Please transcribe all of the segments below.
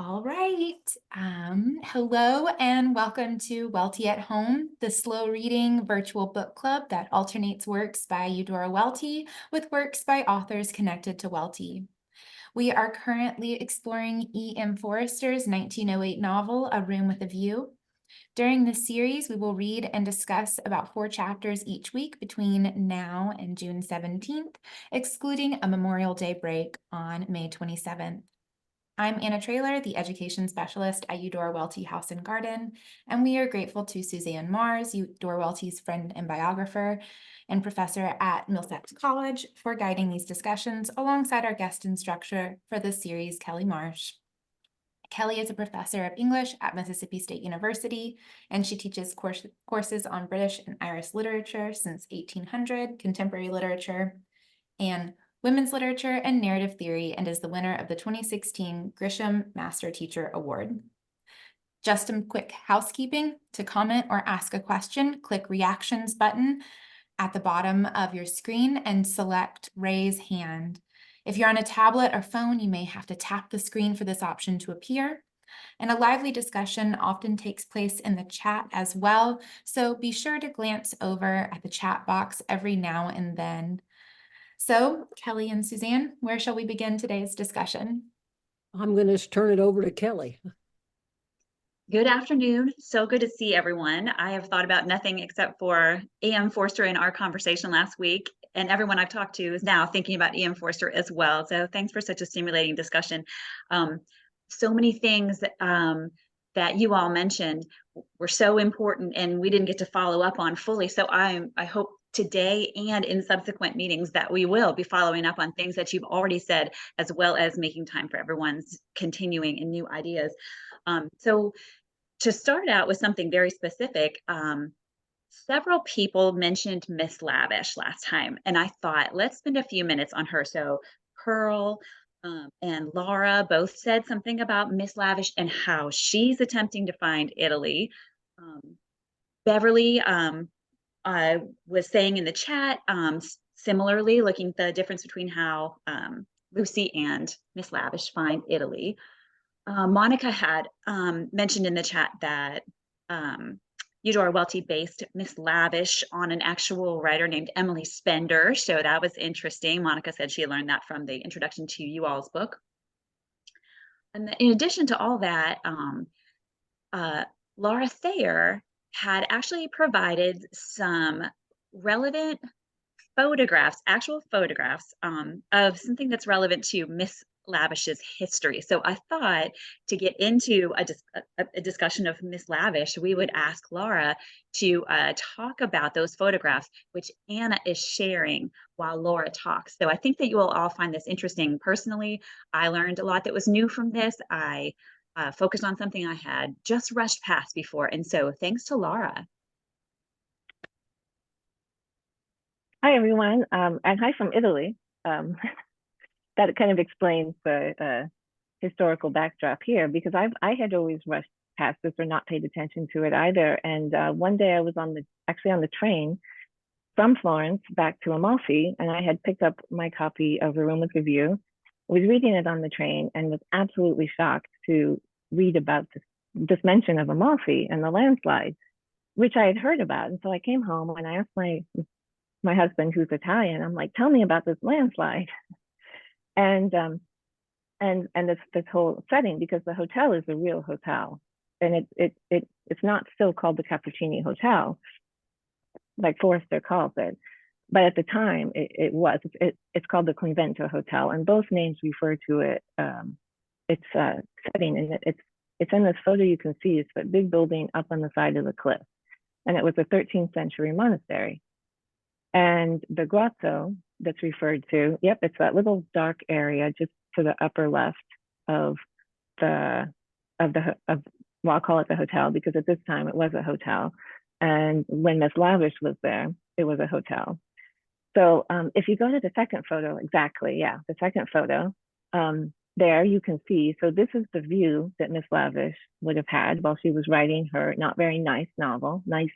All right. Hello and welcome to Welty at Home, the slow reading virtual book club that alternates works by Eudora Welty with works by authors connected to Welty. We are currently exploring E.M. Forster's 1908 novel, A Room with a View. During this series, we will read and discuss about 4 chapters each week between now and June 17th, excluding a Memorial Day break on May 27th. I'm Anna Traylor, the education specialist at Eudora Welty House and Garden, and we are grateful to Suzanne Mars, Eudora Welty's friend and biographer and professor at Millsaps College, for guiding these discussions alongside our guest instructor for this series, Kelly Marsh. Kelly is a professor of English at Mississippi State University, and she teaches courses on British and Irish literature since 1800, contemporary literature, and women's literature and narrative theory, and is the winner of the 2016 Grisham Master Teacher Award. Just some quick housekeeping. To comment or ask a question, click Reactions button at the bottom of your screen and select Raise Hand. If you're on a tablet or phone, you may have to tap the screen for this option to appear. And a lively discussion often takes place in the chat as well, so be sure to glance over at the chat box every now and then. So, Kelly and Suzanne, where shall we begin today's discussion? I'm going to turn it over to Kelly. Good afternoon. So good to see everyone. I have thought about nothing except for E.M. Forster in our conversation last week, and everyone I've talked to is now thinking about E.M. Forster as well. So thanks for such a stimulating discussion. So many things that you all mentioned were so important, and we didn't get to follow up on fully. So I hope today and in subsequent meetings that we will be following up on things that you've already said, as well as making time for everyone's continuing and new ideas. So to start out with something very specific, several people mentioned Miss Lavish last time, and I thought, let's spend a few minutes on her. So Pearl and Laura both said something about Miss Lavish and how she's attempting to find Italy. Beverly was saying in the chat, similarly, looking at the difference between how Lucy and Miss Lavish find Italy. Monica had mentioned in the chat that Eudora Welty based Miss Lavish on an actual writer named Emily Spender, so that was interesting. Monica said she learned that from the introduction to you all's book. And in addition to all that, Laura Thayer had actually provided some relevant photographs, actual photographs of something that's relevant to Miss Lavish's history. So I thought to get into a discussion of Miss Lavish, we would ask Laura to talk about those photographs, which Anna is sharing while Laura talks. So I think that you will all find this interesting. Personally, I learned a lot that was new from this. I focused on something I had just rushed past before. And so thanks to Laura. Hi, everyone, and hi from Italy. That kind of explains the historical backdrop here, because I had always rushed past this or not paid attention to it either. And one day I was actually on the train from Florence back to Amalfi, and I had picked up my copy of A Room with a View, was reading it on the train, and was absolutely shocked to read about this mention of Amalfi and the landslide, which I had heard about. And so I came home and I asked my husband, who's Italian, I'm like, tell me about this landslide. And this whole setting, because the hotel is a real hotel, and it's not still called the Cappuccini Hotel, like Forster calls it, but at the time it's called the Convento Hotel, and both names refer to it. Its setting, and it's in this photo you can see. It's that big building up on the side of the cliff, and it was a 13th century monastery. And the grotto that's referred to, yep, it's that little dark area just to the upper left of well, I'll call it the hotel, because at this time it was a hotel. And when Miss Lavish was there, it was a hotel. So if you go to the second photo, exactly, yeah, the second photo, there you can see, so this is the view that Miss Lavish would have had while she was writing her not very nice novel. Nice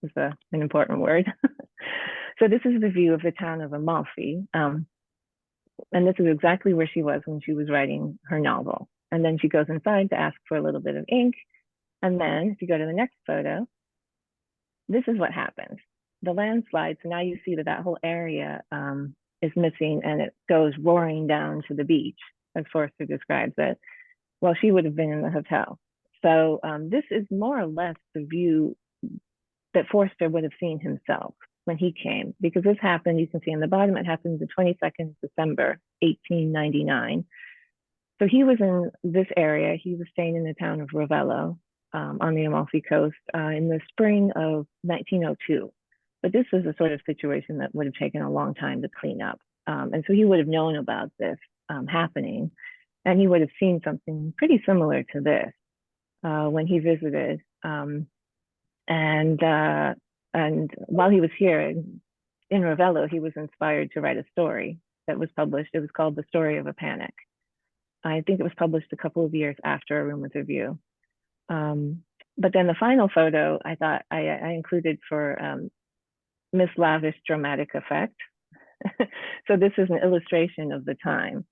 is an important word. So this is the view of the town of Amalfi. And this is exactly where she was when she was writing her novel. And then she goes inside to ask for a little bit of ink. And then if you go to the next photo, this is what happens. The landslide, so now you see that that whole area is missing, and it goes roaring down to the beach, as Forster describes it. Well, she would have been in the hotel. So this is more or less the view that Forster would have seen himself when he came, because this happened, you can see on the bottom, it happened the 22nd of December, 1899. So he was in this area. He was staying in the town of Ravello on the Amalfi Coast in the spring of 1902. But this was a sort of situation that would have taken a long time to clean up. And so he would have known about this happening, and he would have seen something pretty similar to this when he visited. And while he was here in Ravello, he was inspired to write a story that was published. It was called The Story of a Panic. I think it was published a couple of years after A Room with a View. But then the final photo I thought I included for Miss Lavish dramatic effect. So this is an illustration of the time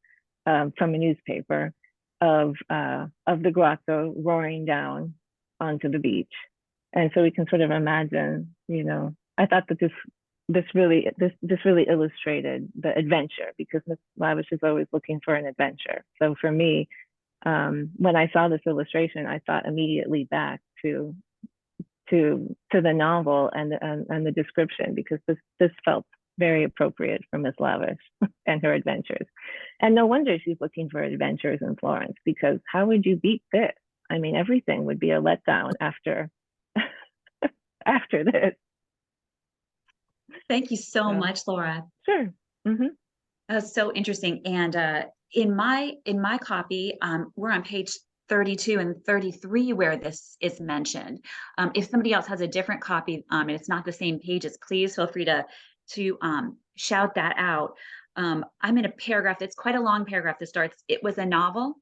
from a newspaper of the grotto roaring down onto the beach. And so we can sort of imagine, you know, I thought that this really illustrated the adventure, because Miss Lavish is always looking for an adventure. So for me, when I saw this illustration, I thought immediately back to the novel and the description, because this felt very appropriate for Miss Lavish and her adventures. And no wonder she's looking for adventures in Florence, because how would you beat this? I mean, everything would be a letdown after this. Thank you so much, Laura. Sure. Mm-hmm. That was so interesting. And in my copy, we're on page 32 and 33 where this is mentioned. If somebody else has a different copy and it's not the same pages, please feel free to shout that out. I'm in a paragraph that's quite a long paragraph that starts, "It was a novel.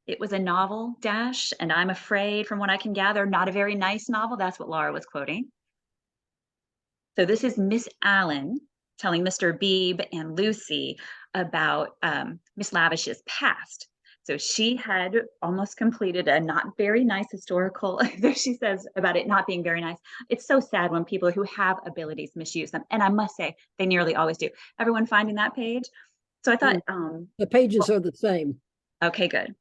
It was a novel, dash, and I'm afraid, from what I can gather, not a very nice novel." That's what Laura was quoting. So this is Miss Allen telling Mr. Beebe and Lucy about Miss Lavish's past. So she had almost completed a not very nice historical, she says about it not being very nice. It's so sad when people who have abilities misuse them. And I must say, they nearly always do. Everyone finding that page? So I thought... the pages are the same. Okay, good.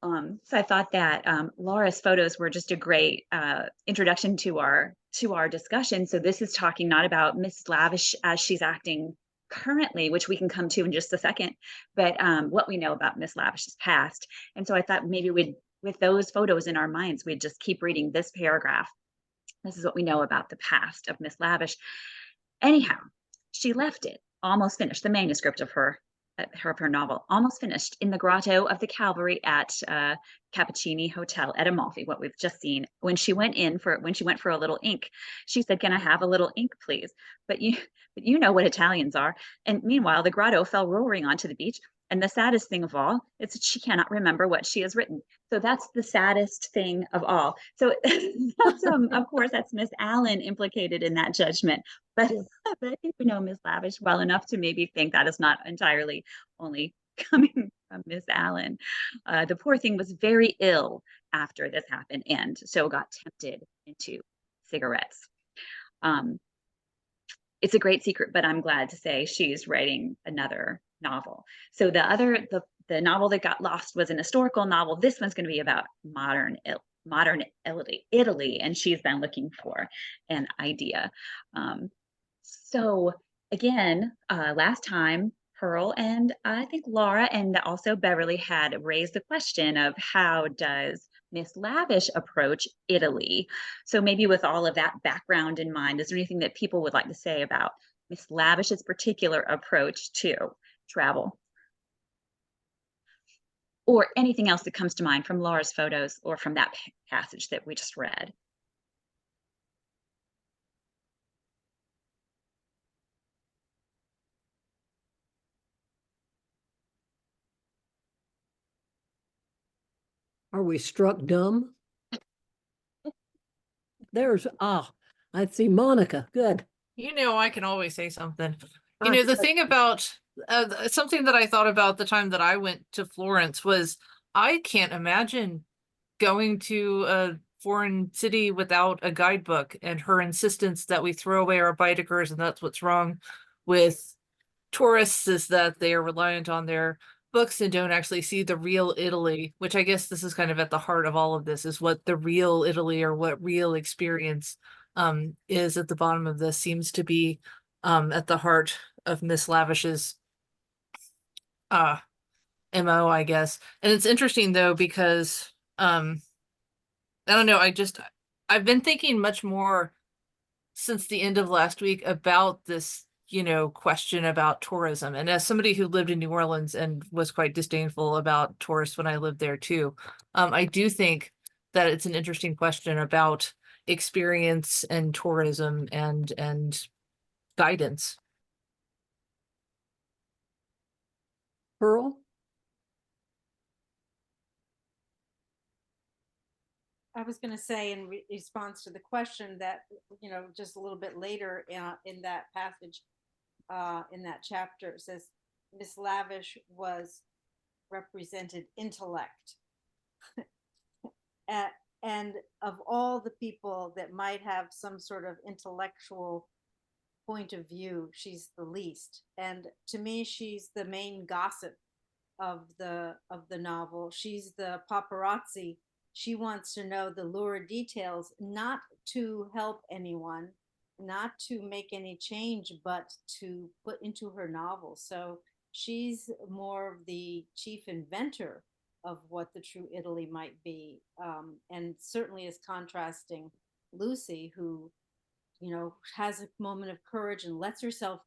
So I thought that Laura's photos were just a great introduction to our discussion. So this is talking not about Miss Lavish as she's acting currently, which we can come to in just a second, but what we know about Miss Lavish's past. And so I thought maybe with those photos in our minds, we'd just keep reading this paragraph. This is what we know about the past of Miss Lavish. Anyhow, she left it almost finished, the manuscript of her novel, almost finished, in the grotto of the Calvary at Cappuccini Hotel at Amalfi, what we've just seen. When she went for a little ink, she said, "Can I have a little ink, please?" But you know what Italians are. And meanwhile, the grotto fell roaring onto the beach. And the saddest thing of all is that she cannot remember what she has written. So that's the saddest thing of all. So that's, of course, that's Miss Allen implicated in that judgment. But I think we know Miss Lavish well enough to maybe think that is not entirely only coming from Miss Allen. The poor thing was very ill after this happened, and so got tempted into cigarettes. It's a great secret, but I'm glad to say she's writing another novel. So the novel that got lost was an historical novel. This one's going to be about modern Italy, and she's been looking for an idea. So again, last time Pearl and I think Laura and also Beverly had raised the question of how does Miss Lavish approach Italy? So maybe with all of that background in mind, is there anything that people would like to say about Miss Lavish's particular approach to travel? Or anything else that comes to mind from Laura's photos or from that passage that we just read? Are we struck dumb? I see Monica. Good. You know, I can always say something. You know, the thing about Something that I thought about the time that I went to Florence was I can't imagine going to a foreign city without a guidebook, and her insistence that we throw away our Baedekers, and that's what's wrong with tourists, is that they are reliant on their books and don't actually see the real Italy, which I guess this is kind of at the heart of all of this, is what the real Italy or what real experience is at the bottom of this, seems to be at the heart of Miss Lavish's MO, I guess. And it's interesting though, because I don't know, I've been thinking much more since the end of last week about this, question about tourism. And as somebody who lived in New Orleans and was quite disdainful about tourists when I lived there too, I do think that it's an interesting question about experience and tourism and guidance. Pearl? I was going to say in response to the question that, just a little bit later in that passage, in that chapter, it says Miss Lavish was represented intellect. And of all the people that might have some sort of intellectual point of view, she's the least. And to me, she's the main gossip of the novel. She's the paparazzi. She wants to know the lurid details, not to help anyone, not to make any change, but to put into her novel. So she's more of the chief inventor of what the true Italy might be, and certainly is contrasting Lucy, who, has a moment of courage and lets herself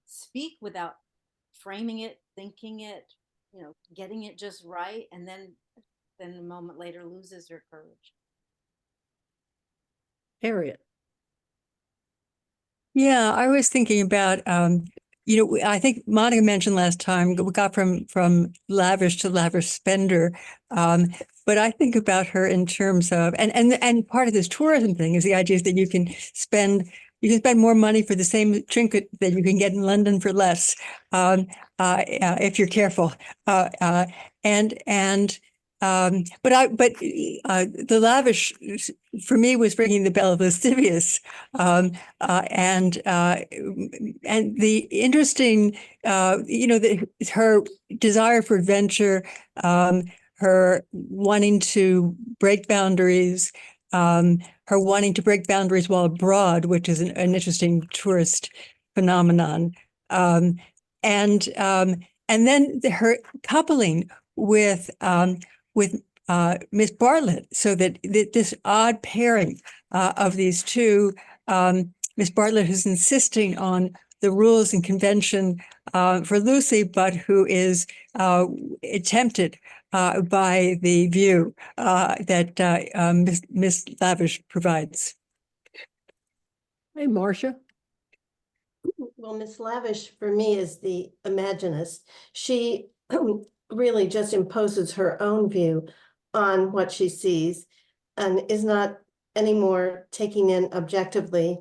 speak without framing it, thinking it, getting it just right, and then a moment later loses her courage. Harriet? Yeah, I was thinking about, I think Monica mentioned last time we got from lavish to lavish spender. But I think about her in terms of, and part of this tourism thing is the idea that you can spend more money for the same trinket that you can get in London for less, if you're careful. But the lavish for me was ringing the bell of lascivious, and the interesting, her desire for adventure, her wanting to break boundaries, her wanting to break boundaries while abroad, which is an interesting tourist phenomenon, and then her coupling with Miss Bartlett, so that this odd pairing of these two, Miss Bartlett, who's insisting on the rules and convention for Lucy, but who is tempted by the view that Miss Lavish provides. Hey, Marcia? Well, Miss Lavish for me is the Imaginist. She really just imposes her own view on what she sees and is not anymore taking in objectively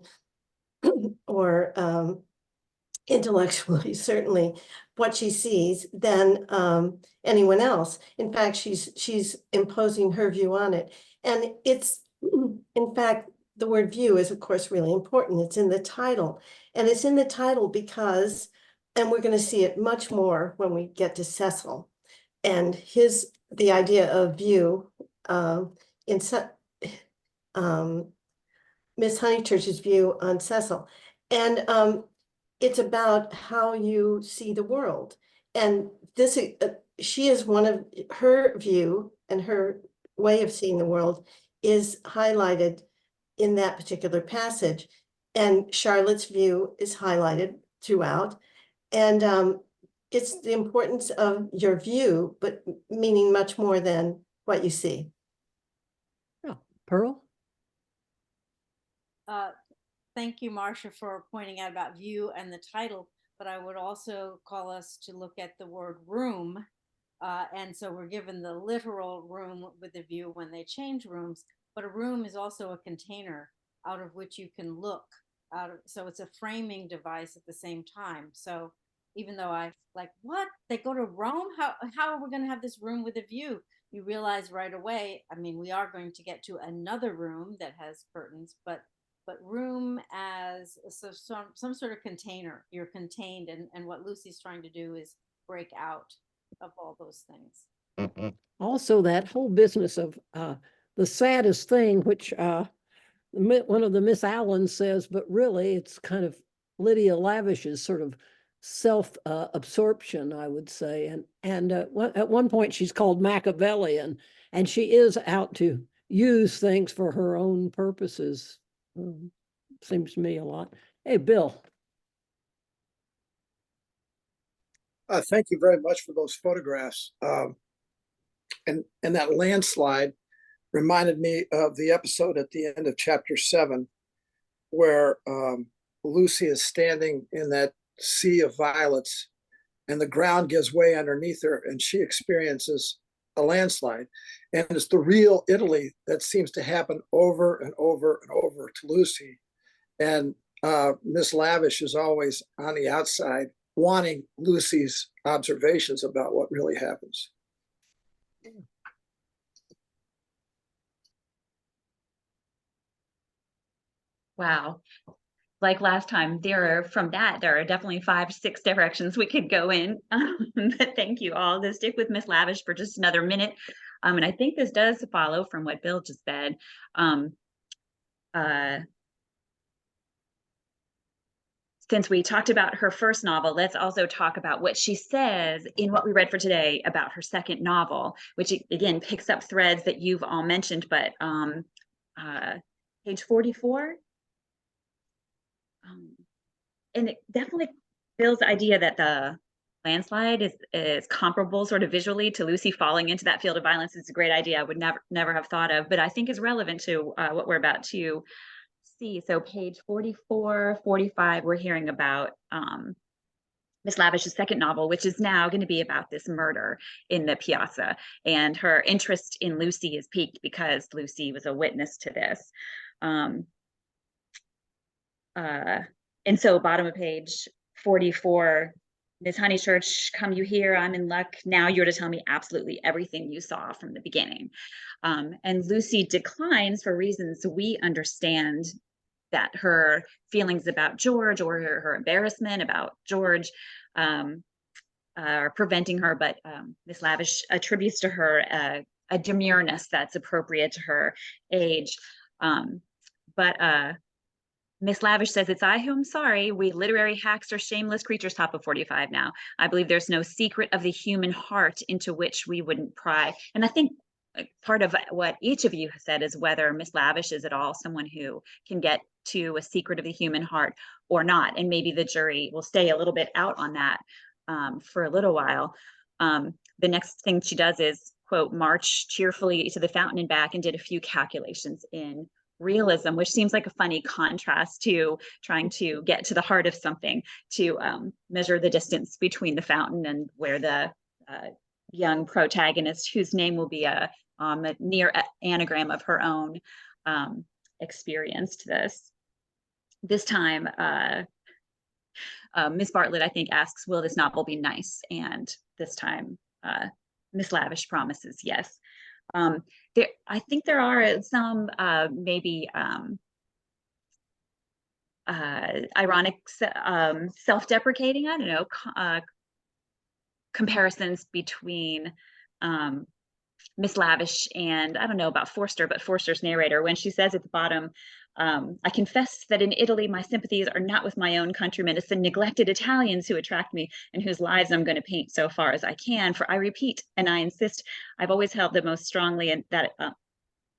or intellectually, certainly, what she sees than anyone else. In fact, she's imposing her view on it. And it's, in fact, the word view is, of course, really important. It's in the title. And it's in the title because, and we're going to see it much more when we get to Cecil, and the idea of view in Miss Honeychurch's view on Cecil. And it's about how you see the world. And this, she is one of her view, and her way of seeing the world is highlighted in that particular passage. And Charlotte's view is highlighted throughout. And it's the importance of your view, but meaning much more than what you see. Oh, Pearl? Thank you, Marcia, for pointing out about view and the title, but I would also call us to look at the word room. And so we're given the literal room with the view when they change rooms, but a room is also a container out of which you can look. So it's a framing device at the same time. So even though I like, what? They go to Rome? How are we going to have this room with a view? You realize right away, I mean, we are going to get to another room that has curtains, but room as some sort of container. You're contained, and what Lucy's trying to do is break out of all those things. Also, that whole business of the saddest thing, which one of the Miss Allen says, but really it's kind of Lydia Lavish's sort of self absorption, I would say. And at one point she's called Machiavellian, and she is out to use things for her own purposes. Seems to me a lot. Hey, Bill. Thank you very much for those photographs. And that landslide reminded me of the episode at the end of chapter 7, where Lucy is standing in that sea of violets and the ground gives way underneath her and she experiences a landslide. And it's the real Italy that seems to happen over and over and over to Lucy. And Miss Lavish is always on the outside wanting Lucy's observations about what really happens. Wow. Like last time, there are definitely 5, 6 directions we could go in. But thank you all. To stick with Miss Lavish for just another minute. And I think this does follow from what Bill just said. Since we talked about her first novel, let's also talk about what she says in what we read for today about her second novel, which again picks up threads that you've all mentioned, but page 44. And it definitely Bill's idea that the landslide is comparable sort of visually to Lucy falling into that field of violence is a great idea. I would never have thought of, but I think is relevant to what we're about to see. So page 44, 45, we're hearing about Miss Lavish's second novel, which is now going to be about this murder in the piazza. And her interest in Lucy is piqued because Lucy was a witness to this. And so bottom of page 44, Ms. Honeychurch, come you here, I'm in luck. Now you're to tell me absolutely everything you saw from the beginning. And Lucy declines for reasons we understand, that her feelings about George or her embarrassment about George are preventing her, but Miss Lavish attributes to her a demureness that's appropriate to her age. But Miss Lavish says, it's I who am sorry. We literary hacks are shameless creatures. Top of 45 now. I believe there's no secret of the human heart into which we wouldn't pry. And I think part of what each of you has said is whether Miss Lavish is at all someone who can get to a secret of the human heart or not. And maybe the jury will stay a little bit out on that for a little while. The next thing she does is, quote, march cheerfully to the fountain and back and did a few calculations in realism, which seems like a funny contrast to trying to get to the heart of something, to measure the distance between the fountain and where the young protagonist, whose name will be a near anagram of her own, experienced this. This time, Miss Bartlett, I think, asks, will this novel be nice? And this time, Miss Lavish promises yes. I think there are some maybe ironic, self-deprecating, I don't know, comparisons between Miss Lavish and, I don't know about Forster, but Forster's narrator, when she says at the bottom, I confess that in Italy, my sympathies are not with my own countrymen. It's the neglected Italians who attract me and whose lives I'm going to paint so far as I can. For I repeat, and I insist, I've always held the most strongly that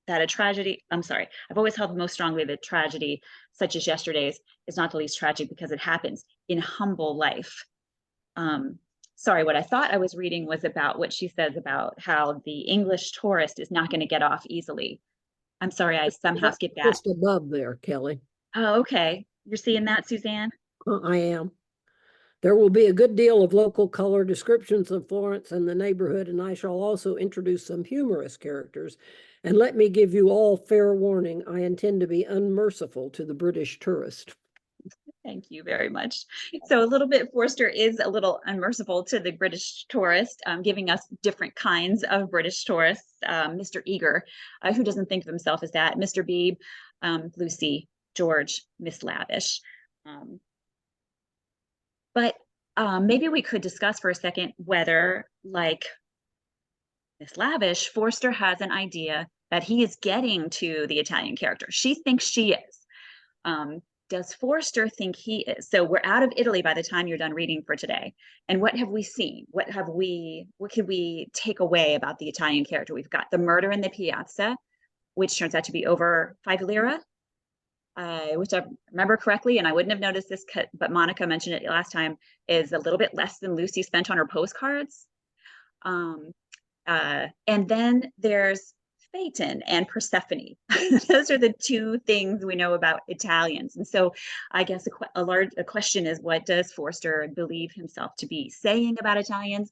a tragedy, I've always held most strongly that tragedy, such as yesterday's, is not the least tragic because it happens in humble life. Sorry, what I thought I was reading was about what she says about how the English tourist is not going to get off easily. I'm sorry, I somehow skipped that. Just above there, Kelly. Oh, okay. You're seeing that, Suzanne? I am. There will be a good deal of local color descriptions of Florence and the neighborhood, and I shall also introduce some humorous characters. And let me give you all fair warning, I intend to be unmerciful to the British tourist. Thank you very much. So a little bit, Forster is a little unmerciful to the British tourist, giving us different kinds of British tourists. Mr. Eager, who doesn't think of himself as that, Mr. Beebe, Lucy, George, Miss Lavish. But maybe we could discuss for a second whether, like Miss Lavish, Forster has an idea that he is getting to the Italian character. She thinks she is. Does Forster think he is? So we're out of Italy by the time you're done reading for today. And what have we seen? What could we take away about the Italian character? We've got the murder in the piazza, which turns out to be over 5 lira, which I remember correctly, and I wouldn't have noticed this, but Monica mentioned it last time, is a little bit less than Lucy spent on her postcards. And then there's Phaeton and Persephone. Those are the two things we know about Italians. And so I guess a question is, what does Forster believe himself to be saying about Italians?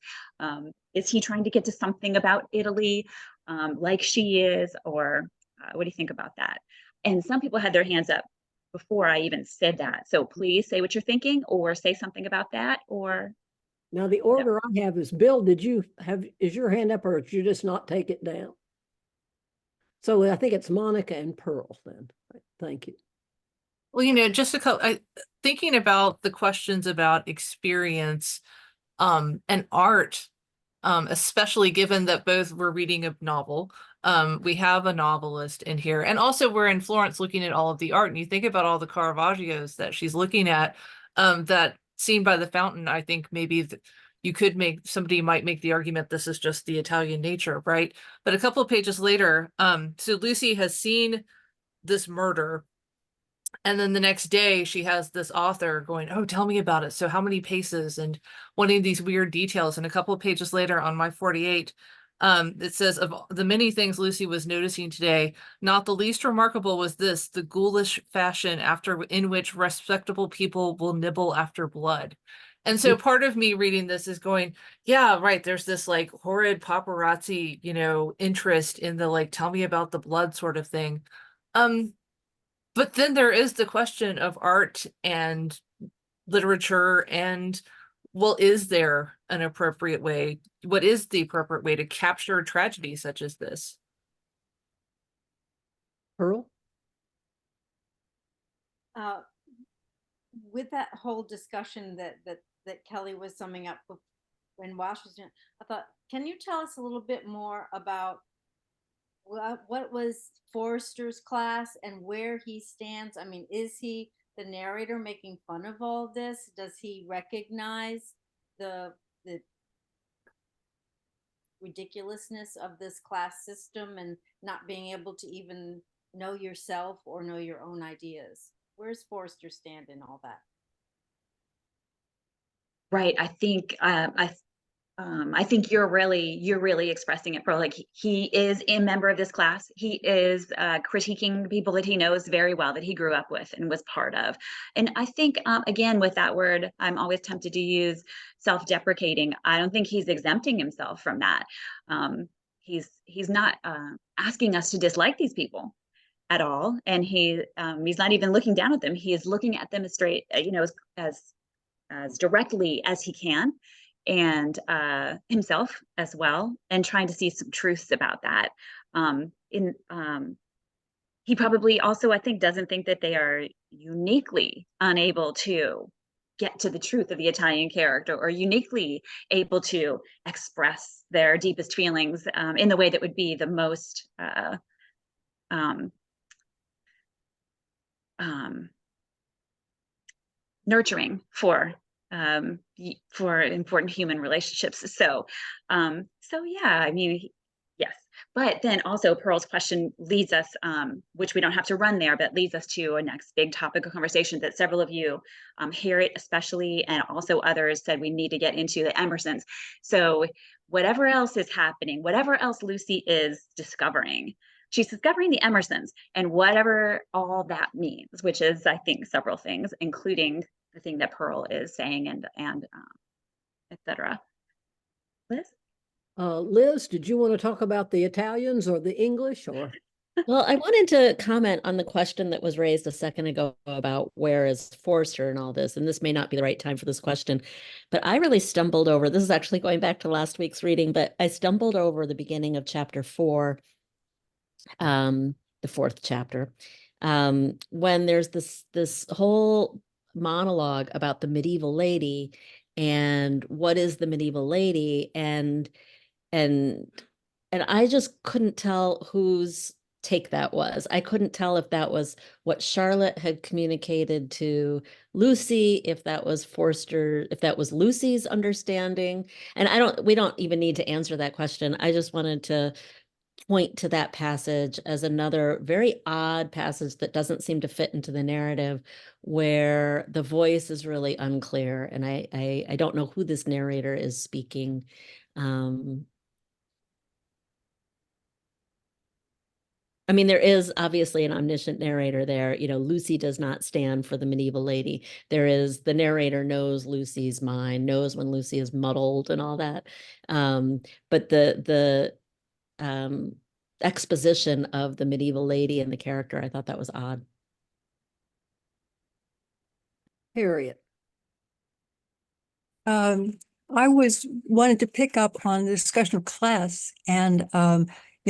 Is he trying to get to something about Italy, like she is, or what do you think about that? And some people had their hands up before I even said that. So please say what you're thinking, or say something about that, or Now, the order I have is, Bill, is your hand up, or did you just not take it down? So I think it's Monica and Pearl then. Thank you. Well, just thinking about the questions about experience and art, especially given that both we're reading a novel, we have a novelist in here, and also we're in Florence looking at all of the art, and you think about all the Caravaggios that she's looking at, that scene by the fountain. I think maybe somebody might make the argument this is just the Italian nature, right? But a couple of pages later, so Lucy has seen this murder, and then the next day she has this author going, oh, tell me about it. So how many paces, and wanting these weird details. And a couple of pages later on my 48, it says, of the many things Lucy was noticing today, not the least remarkable was this, the ghoulish fashion in which respectable people will nibble after blood. And so part of me reading this is going, yeah, right, there's this like horrid paparazzi, interest in the like, tell me about the blood sort of thing. But then there is the question of art and literature and, well, is there an appropriate way? What is the appropriate way to capture tragedy such as this? Pearl? With that whole discussion that Kelly was summing up when Washington, I thought, can you tell us a little bit more about what was Forster's class and where he stands? I mean, is he the narrator making fun of all of this? Does he recognize the ridiculousness of this class system and not being able to even know yourself or know your own ideas? Where's Forster stand in all that? right. I think you're really expressing it, Pearl. Like he is a member of this class. He is critiquing people that he knows very well, that he grew up with and was part of. And I think, again, with that word, I'm always tempted to use self-deprecating. I don't think he's exempting himself from that. He's not asking us to dislike these people at all, and he's not even looking down at them. He is looking at them as straight, as directly as he can, and himself as well, and trying to see some truths about that. He probably also, I think, doesn't think that they are uniquely unable to get to the truth of the Italian character, or uniquely able to express their deepest feelings in the way that would be the most nurturing for important human relationships. So yeah, I mean, yes. But then also Pearl's question leads us, which we don't have to run there, but leads us to a next big topic of conversation that several of you, Harriet especially, and also others, said we need to get into, the Emersons. So whatever else is happening, whatever else Lucy is discovering, she's discovering the Emersons, and whatever all that means, which is, I think, several things, including the thing that Pearl is saying, and etc. Liz? Liz, did you want to talk about the Italians or the English, or? Well, I wanted to comment on the question that was raised a second ago about where is Forster and all this, and this may not be the right time for this question, but I really stumbled over, this is actually going back to last week's reading, but I stumbled over the beginning of chapter 4, the 4th chapter, when there's this whole monologue about the medieval lady and what is the medieval lady, and I just couldn't tell whose take that was. I couldn't tell if that was what Charlotte had communicated to Lucy, if that was Forster, if that was Lucy's understanding. And we don't even need to answer that question. I just wanted to point to that passage as another very odd passage that doesn't seem to fit into the narrative, where the voice is really unclear. And I don't know who this narrator is speaking. I mean, there is obviously an omniscient narrator there. You know, Lucy does not stand for the medieval lady. There is, the narrator knows Lucy's mind, knows when Lucy is muddled and all that. But the exposition of the medieval lady and the character, I thought that was odd. Harriet. I wanted to pick up on the discussion of class, and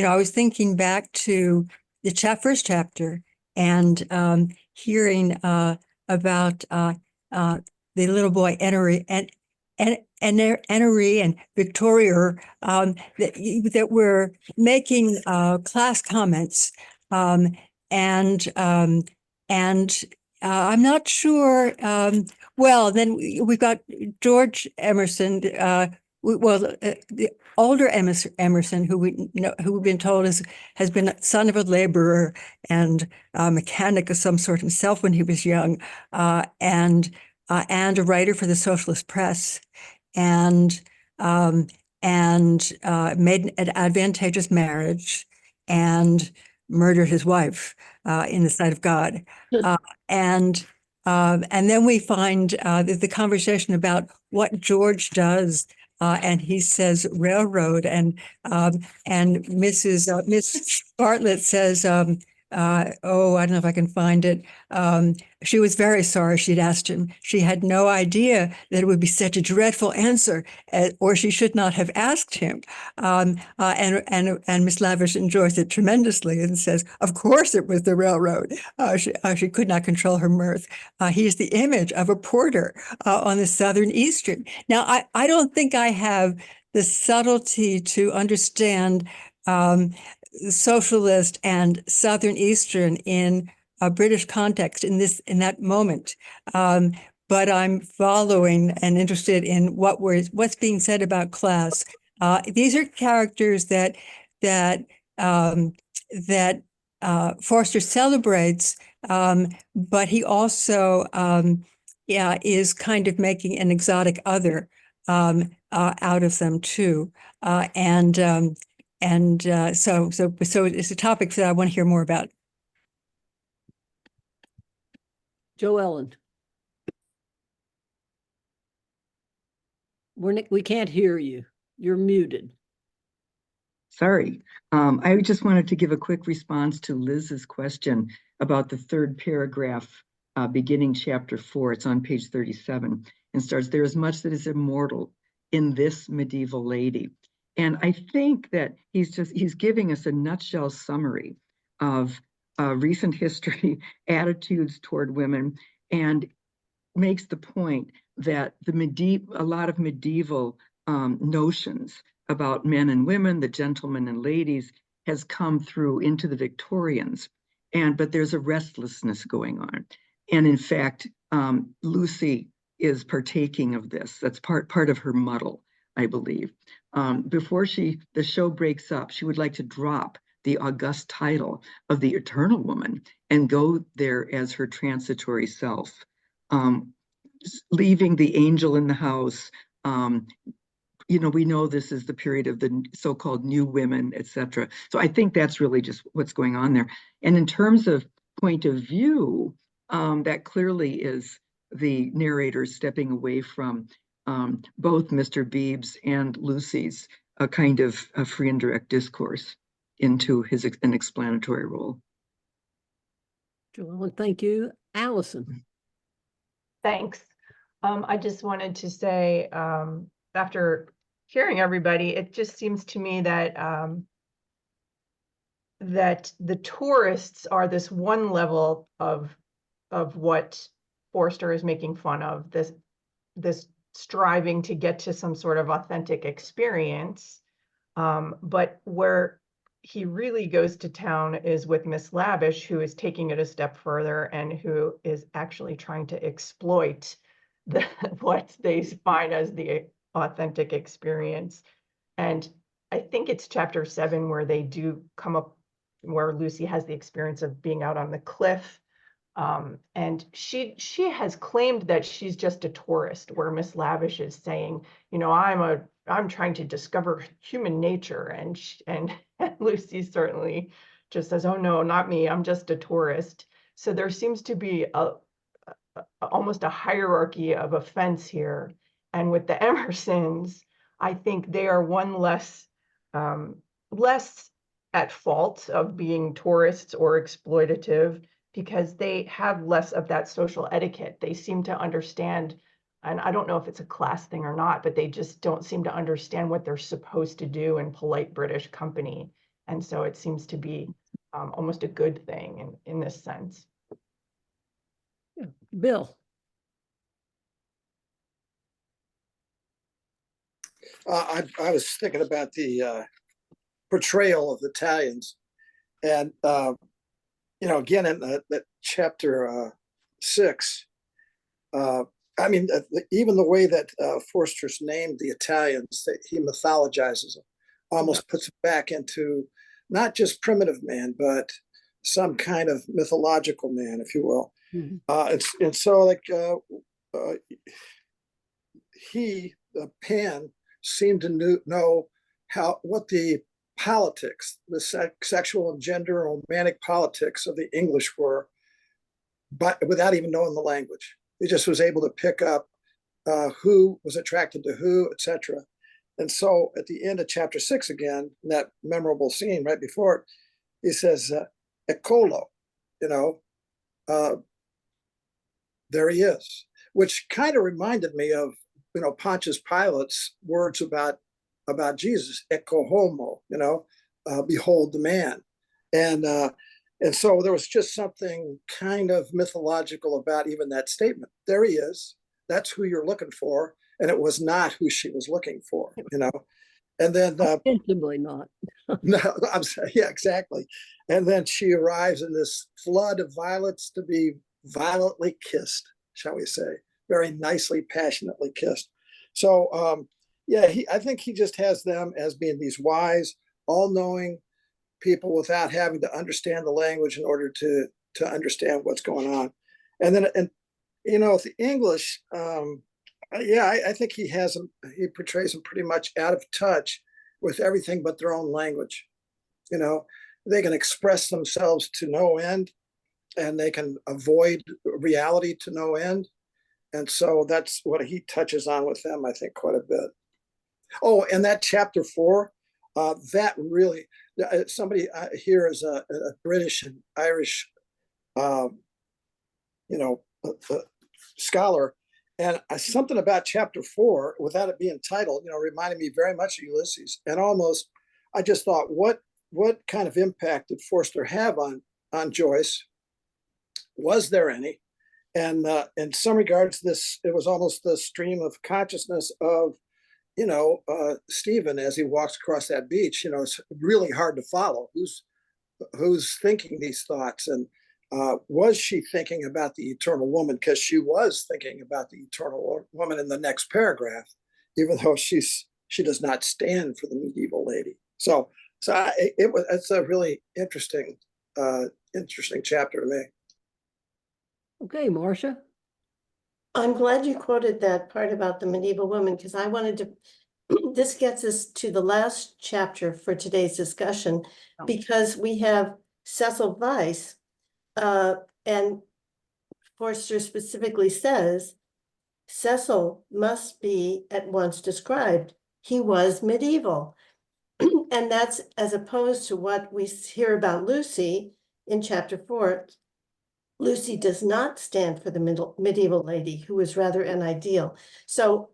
I was thinking back to the first chapter and hearing about the little boy Enery and Enery and Victoria that were making class comments, and I'm not sure. Well, then we've got George Emerson. The older Emerson, who we've been told has been son of a laborer and a mechanic of some sort himself when he was young, and a writer for the Socialist Press, and made an advantageous marriage and murdered his wife in the sight of God, and then we find the conversation about what George does, and he says railroad, and Miss Bartlett says, oh, I don't know if I can find it. She was very sorry she'd asked him. She had no idea that it would be such a dreadful answer, or she should not have asked him. And Miss Lavish enjoys it tremendously and says, of course it was the railroad. She could not control her mirth. He is the image of a porter on the Southern Eastern. Now, I don't think I have the subtlety to understand socialist and Southern Eastern in a British context in that moment. But I'm following and interested in what's being said about class. These are characters that Forster celebrates, but he also is kind of making an exotic other out of them too, so it's a topic that I want to hear more about. Joe Ellen. We can't hear you. You're muted. Sorry. I just wanted to give a quick response to Liz's question about the third paragraph, beginning chapter 4. It's on page 37 and starts, there is much that is immortal in this medieval lady. And I think that he's giving us a nutshell summary of recent history, attitudes toward women, and makes the point that a lot of medieval notions about men and women, the gentlemen and ladies, has come through into the Victorians. But there's a restlessness going on. And in fact, Lucy is partaking of this. That's part of her muddle, I believe. Before the show breaks up, she would like to drop the august title of the eternal woman and go there as her transitory self, leaving the angel in the house. We know this is the period of the so-called new women, etc. So I think that's really just what's going on there. And in terms of point of view, that clearly is the narrator stepping away from both Mr. Beebe's and Lucy's kind of a free and direct discourse. into an explanatory role. Joellen, thank you. Allison. Thanks. I just wanted to say, after hearing everybody, it just seems to me that that the tourists are this one level of what Forster is making fun of, this striving to get to some sort of authentic experience. But where he really goes to town is with Miss Lavish, who is taking it a step further and who is actually trying to exploit what they find as the authentic experience. And I think it's chapter 7 where they do come up, where Lucy has the experience of being out on the cliff. And she has claimed that she's just a tourist, where Miss Lavish is saying, you know, I'm trying to discover human nature, and Lucy certainly just says, oh no, not me, I'm just a tourist. So there seems to be almost a hierarchy of offense here. And with the Emersons, I think they are one less at fault of being tourists or exploitative, because they have less of that social etiquette. They seem to understand, and I don't know if it's a class thing or not, but they just don't seem to understand what they're supposed to do in polite British company. And so it seems to be almost a good thing in this sense. Yeah. Bill. I was thinking about the portrayal of Italians, and you know, again in that chapter 6. I mean, even the way that Forster's named the Italians, that he mythologizes them, almost puts it back into not just primitive man, but some kind of mythological man, if you will. Mm-hmm. And so, like, Pan seemed to know what the politics, the sexual and gender and romantic politics of the English were, but without even knowing the language. He just was able to pick up who was attracted to who, etc. And so at the end of chapter 6 again, that memorable scene right before it, he says, Eccolo, you know, there he is, which kind of reminded me of, you know, Pontius Pilate's words about Jesus, ecco homo, you know, behold the man. And so there was just something kind of mythological about even that statement. There he is. That's who you're looking for. And it was not who she was looking for, you know. And then Possibly not. no, I'm saying, yeah, exactly. And then she arrives in this flood of violets to be violently kissed, shall we say, very nicely, passionately kissed. So yeah, I think he just has them as being these wise, all-knowing people without having to understand the language in order to understand what's going on. And then, and you know, the English, yeah, I think he portrays them pretty much out of touch with everything but their own language. You know, they can express themselves to no end, and they can avoid reality to no end. And so that's what he touches on with them, I think, quite a bit. Oh, and that chapter 4, that really, somebody here is a British and Irish, you know, scholar, and something about chapter 4, without it being titled, you know, reminded me very much of Ulysses. And almost, I just thought, what kind of impact did Forster have on Joyce? Was there any? And in some regards, it was almost the stream of consciousness of, you know, Stephen as he walks across that beach. You know, it's really hard to follow who's thinking these thoughts, and was she thinking about the eternal woman? Because she was thinking about the eternal woman in the next paragraph, even though she does not stand for the medieval lady. So it's a really interesting chapter to me. Okay, Marcia. I'm glad you quoted that part about the medieval woman, because I wanted to, this gets us to the last chapter for today's discussion, because we have Cecil Weiss, and Forster specifically says, Cecil must be at once described. He was medieval. And that's as opposed to what we hear about Lucy in chapter 4. Lucy does not stand for the medieval lady who was rather an ideal. So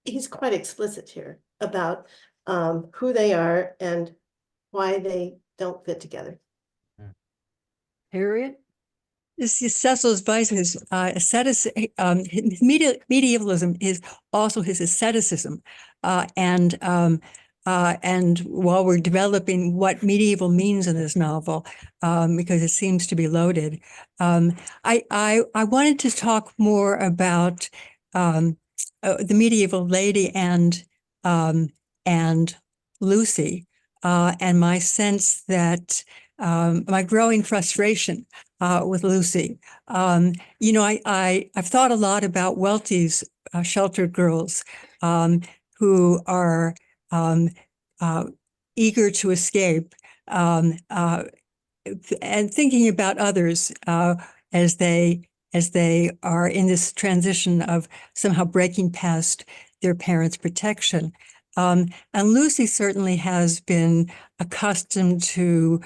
he's quite explicit here about who they are and why they don't fit together. Harriet? This is Cecil's vice, his medievalism is also his asceticism, and while we're developing what medieval means in this novel, because it seems to be loaded, I wanted to talk more about the medieval lady and Lucy, and my sense that my growing frustration with Lucy. I've thought a lot about Welty's sheltered girls who are eager to escape and thinking about others as they are in this transition of somehow breaking past their parents' protection. And Lucy certainly has been accustomed to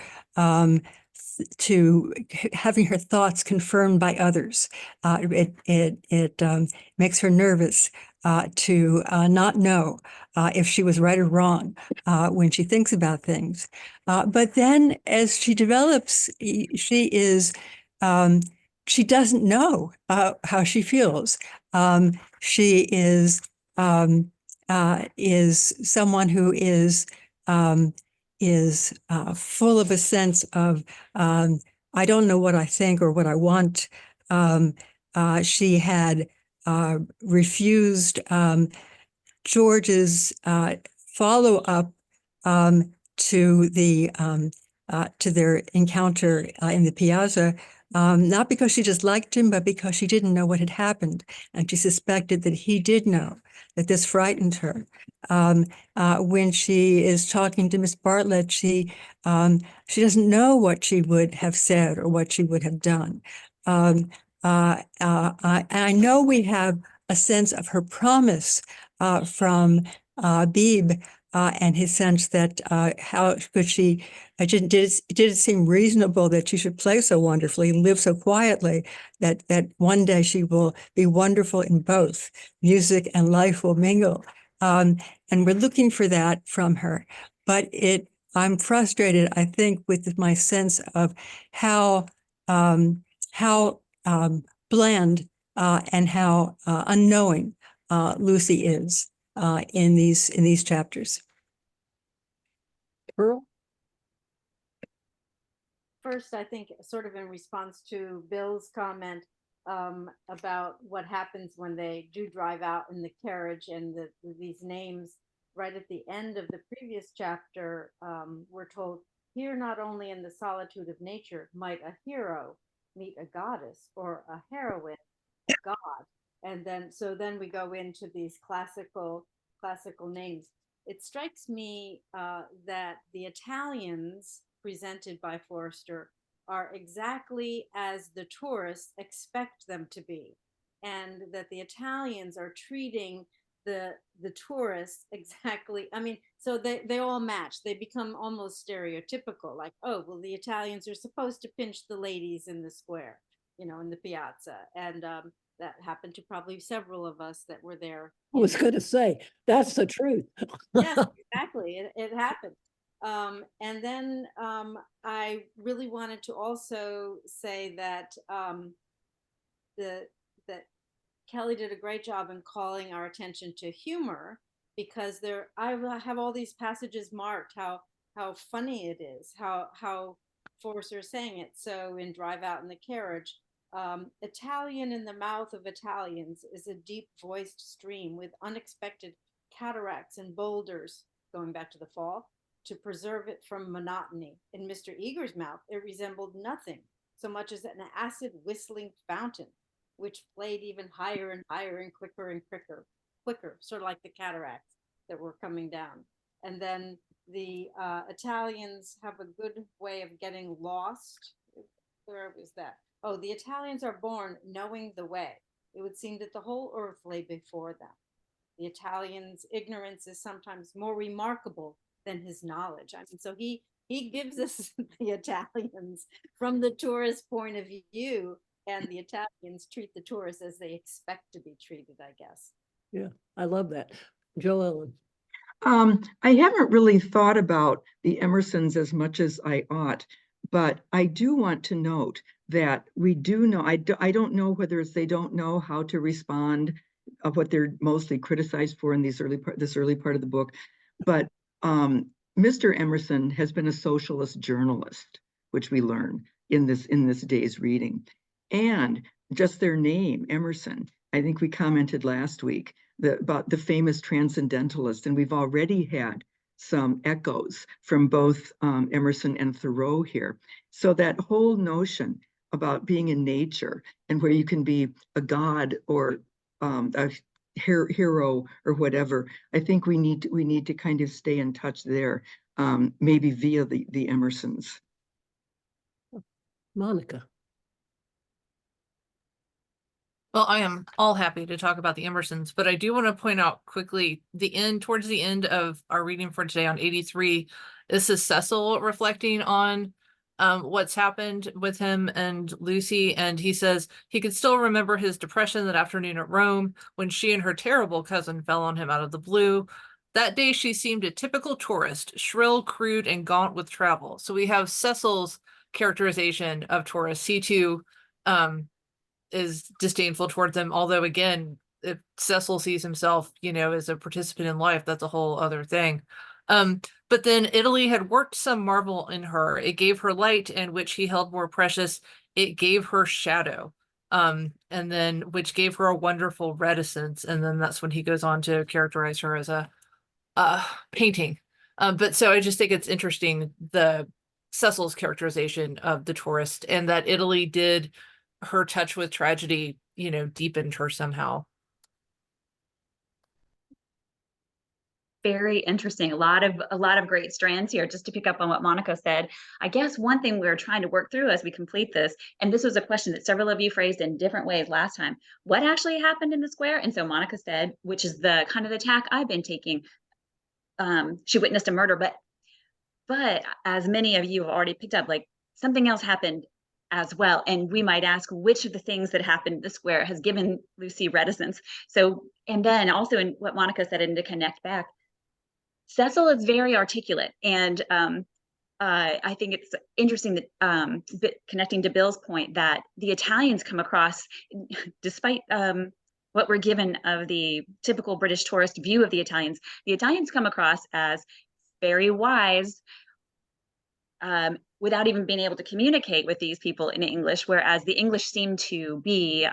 having her thoughts confirmed by others. It makes her nervous to not know if she was right or wrong when she thinks about things. But then as she develops, she doesn't know how she feels. She is someone who is full of a sense of I don't know what I think or what I want. She had refused George's follow-up to their encounter in the piazza, not because she just liked him, but because she didn't know what had happened, and she suspected that he did know, that this frightened her. When she is talking to Miss Bartlett, she doesn't know what she would have said or what she would have done. And I know we have a sense of her promise from Beebe and his sense that how could she, did it seem reasonable that she should play so wonderfully and live so quietly that one day she will be wonderful in both, music and life will mingle. And we're looking for that from her. But I'm frustrated, I think, with my sense of how bland and how unknowing Lucy is in these chapters. Pearl? First, I think sort of in response to Bill's comment about what happens when they do drive out in the carriage and these names right at the end of the previous chapter, we're told, here not only in the solitude of nature might a hero meet a goddess or a heroine, a god. And then we go into these classical names. It strikes me that the Italians presented by Forster are exactly as the tourists expect them to be, and that the Italians are treating the tourists exactly. I mean, so they all match. They become almost stereotypical, like, oh, well, the Italians are supposed to pinch the ladies in the square, in the piazza, and that happened to probably several of us that were there. I was going to say, that's the truth. Yes, exactly. It happened. And then I really wanted to also say that that Kelly did a great job in calling our attention to humor, because I have all these passages marked how funny it is, how Forster is saying it. So in Drive Out in the Carriage, Italian in the mouth of Italians is a deep voiced stream with unexpected cataracts and boulders, going back to the fall, to preserve it from monotony. In Mr. Eager's mouth, it resembled nothing so much as an acid whistling fountain, which played even higher and higher and quicker and quicker, sort of like the cataracts that were coming down. And then the Italians have a good way of getting lost. Where was that? Oh, the Italians are born knowing the way. It would seem that the whole earth lay before them. the Italian's ignorance is sometimes more remarkable than his knowledge. I mean, so he gives us the Italians from the tourist point of view, and the Italians treat the tourists as they expect to be treated, I guess. Yeah, I love that. Joe Ellen. I haven't really thought about the Emersons as much as I ought, but I do want to note that we do know, I don't know whether it's they don't know how to respond of what they're mostly criticized for in this early part of the book, but Mr. Emerson has been a socialist journalist, which we learn in this day's reading. And just their name, Emerson, I think we commented last week about the famous transcendentalist, and we've already had some echoes from both Emerson and Thoreau here. So that whole notion about being in nature and where you can be a god or a hero or whatever, I think we need to kind of stay in touch there, maybe via the Emersons. Monica. Well, I am all happy to talk about the Emersons, but I do want to point out quickly towards the end of our reading for today on 83, this is Cecil reflecting on what's happened with him and Lucy. And he says he could still remember his depression that afternoon at Rome when she and her terrible cousin fell on him out of the blue. That day, she seemed a typical tourist, shrill, crude, and gaunt with travel. So we have Cecil's characterization of tourists. He too is disdainful towards them, although again, if Cecil sees himself, as a participant in life, that's a whole other thing. But then Italy had worked some marvel in her. It gave her light, and which he held more precious. It gave her shadow, and then which gave her a wonderful reticence. And then that's when he goes on to characterize her as a painting. But so I just think it's interesting, the Cecil's characterization of the tourist, and that Italy did her touch with tragedy, deepened her somehow. Very interesting. A lot of great strands here. Just to pick up on what Monica said, I guess one thing we're trying to work through as we complete this, and this was a question that several of you phrased in different ways last time, what actually happened in the square? And so Monica said, which is the kind of the tack I've been taking. She witnessed a murder, but as many of you have already picked up, like something else happened as well. And we might ask which of the things that happened in the square has given Lucy reticence. So, and then also in what Monica said, and to connect back, Cecil is very articulate. And I think it's interesting that connecting to Bill's point, that the Italians come across, despite what we're given of the typical British tourist view of the Italians come across as very wise, without even being able to communicate with these people in English, whereas the English seem to be